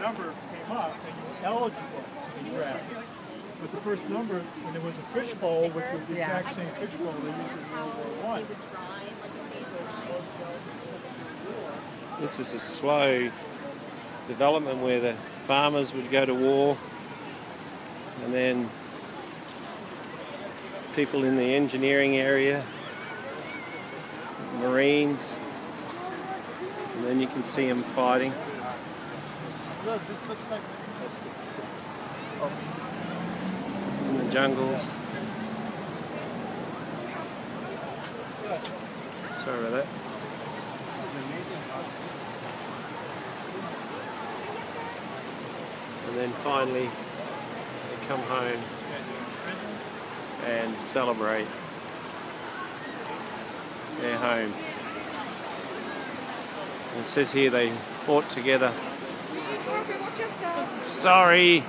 number came up and you were eligible to be drafted. But the first number, and there was a fishbowl, which was the exact same fishbowl they used in World War I. This is a slow development where the farmers would go to war and then people in the engineering area, Marines, and then you can see them fighting. Look, this looks like in the jungles. Sorry about that. And then finally they come home and celebrate their home. And it says here they fought together. Sorry.